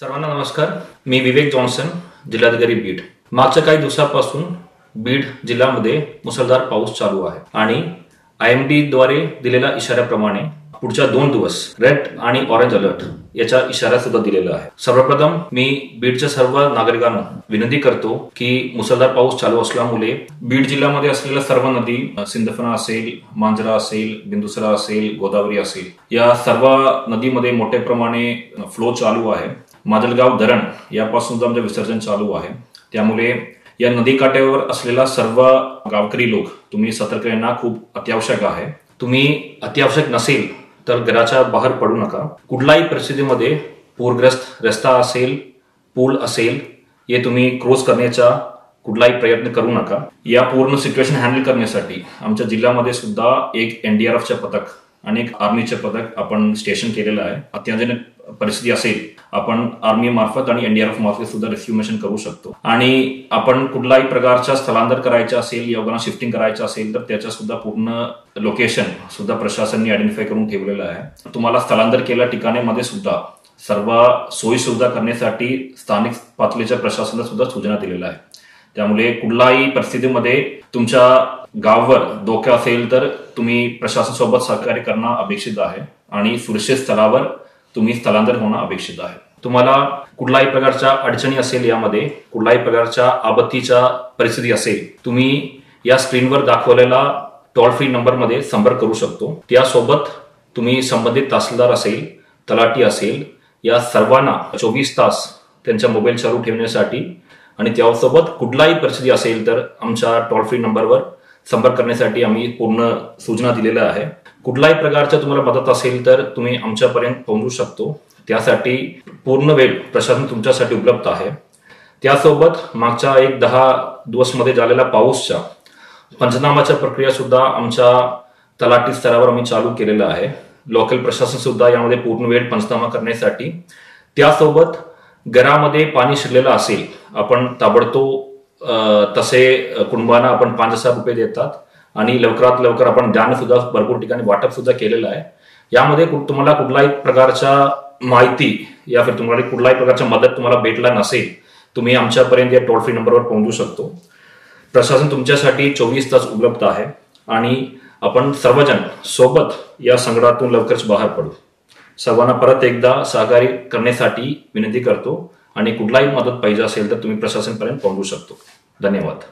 सर्वांना नमस्कार. मी विवेक जॉन्सन, जिल्हाधिकारी बीड. मागच्या काही दिवसापासून बीड जिल्ह्यामध्ये मुसळधार पाऊस चालू आहे आणि IMD द्वारे दिलेल्या इशाऱ्याप्रमाणे पुढच्या 2 दिवस रेड आणि ऑरेंज अलर्ट याचा इशारा सुद्धा दिलेला आहे. सर्वप्रथम मी बीडच्या सर्व नागरिकांना विनंती करतो की मुसळधार पाऊस चालू असल्यामुळे बीड जिल्ह्यामध्ये असलेल्या सर्व नदी, सिंदफणा असेल, मांजरा असेल, बिंदुसरा असेल, गोदावरी असेल, या सर्व नदीमध्ये मोठ्या प्रमाणे फ्लो चालू आहे. माजलगाव धरण यापासून आमचे विसर्जन चालू आहे. त्यामुळे या नदीकाठावर असलेला सर्व गावकरी लोक तुम्ही सतर्क राहणं खूप अत्यावश्यक आहे. तुम्ही अत्यावश्यक नसेल तर घराच्या बाहेर पडू नका. कुठल्याही परिस्थितीमध्ये पूरग्रस्त रस्ता असेल, पूल असेल, हे तुम्ही क्रॉस करण्याचा कुठलाही प्रयत्न करू नका. या पूर्ण सिच्युएशन हँडल करण्यासाठी आमच्या जिल्ह्यामध्ये सुद्धा एक NDRFचे पथक आणि एक आर्मीचे पथक आपण स्टेशन केलेलं आहे. अत्यावश्यक परिस्थिती असेल आपण आर्मी मार्फत आणि NDRF मार्फत सुद्धा रेस्क्यू मिशन करू शकतो. आणि आपण कुठल्याही प्रकारचा स्थलांतर करायचं असेल, योजना शिफ्टिंग करायचं असेल तर त्याच्या सुद्धा पूर्ण लोकेशन सुद्धा प्रशासनाने आयडेंटिफाय करून ठेवलेलं आहे. तुम्हाला स्थलांतर केलेल्या ठिकाणामध्ये सुद्धा सर्व सोयी सुविधा करण्यासाठी स्थानिक पातळीच्या प्रशासनाला सुद्धा सूचना दिलेल्या आहे. त्यामुळे कुठल्याही परिस्थितीमध्ये तुमच्या गावावर धोका असेल तर तुम्ही प्रशासनासोबत सहकार्य करणं अपेक्षित आहे आणि सुरक्षित स्थळावर तुम्ही स्थलांतर होणं अपेक्षित आहे. तुम्हाला कुठल्याही प्रकारच्या अडचणी असेल, यामध्ये कुठल्याही प्रकारच्या आपत्तीच्या परिस्थिती असेल, तुम्ही या स्क्रीनवर दाखवलेला टोल फ्री नंबरमध्ये संपर्क करू शकतो. त्यासोबत तुम्ही संबंधित तहसीलदार असेल, तलाठी असेल, या सर्वांना 24 तास त्यांच्या मोबाईल चालू ठेवण्यासाठी आणि त्यासोबत कुठलाही परिस्थिती असेल तर आमच्या टोल फ्री नंबरवर संपर्क करण्यासाठी आम्ही पूर्ण सूचना दिलेल्या आहे. कुठल्याही प्रकारच्या तुम्हाला मदत असेल तर तुम्ही आमच्यापर्यंत पोहोचू शकतो. त्यासाठी पूर्ण वेळ प्रशासन तुमच्यासाठी उपलब्ध आहे. त्यासोबत मागच्या 10 दिवसमध्ये झालेल्या पाऊसच्या पंचनामाच्या प्रक्रिया सुद्धा आमच्या तलाठी स्तरावर आम्ही चालू केलेला आहे. लोकल प्रशासन सुद्धा यामध्ये पूर्ण वेळ पंचनामा करण्यासाठी. त्यासोबत घरामध्ये पाणी शिरलेलं असेल, आपण ताबडतोब तसे कुटुंबांना आपण 5,000 रुपये देतात आणि लवकरात लवकर आपण धान्य सुद्धा भरपूर ठिकाणी वाटप सुद्धा केलेलं आहे. यामध्ये तुम्हाला कुठल्याही प्रकारच्या माहिती या फिर तुम्हाला कुठल्याही प्रकारच्या मदत तुम्हाला भेटला नसेल, तुम्ही आमच्यापर्यंत या टोल फ्री नंबरवर पोहोचू शकतो. प्रशासन तुमच्यासाठी 24 तास उपलब्ध आहे आणि आपण सर्वजण सोबत या संकटातून लवकरच बाहेर पडू. सर्वांना परत एकदा सहकार्य करण्यासाठी विनंती करतो आणि कुठलाही मदत पाहिजे असेल तर तुम्ही प्रशासनपर्यंत पोहोचू शकतो. धन्यवाद.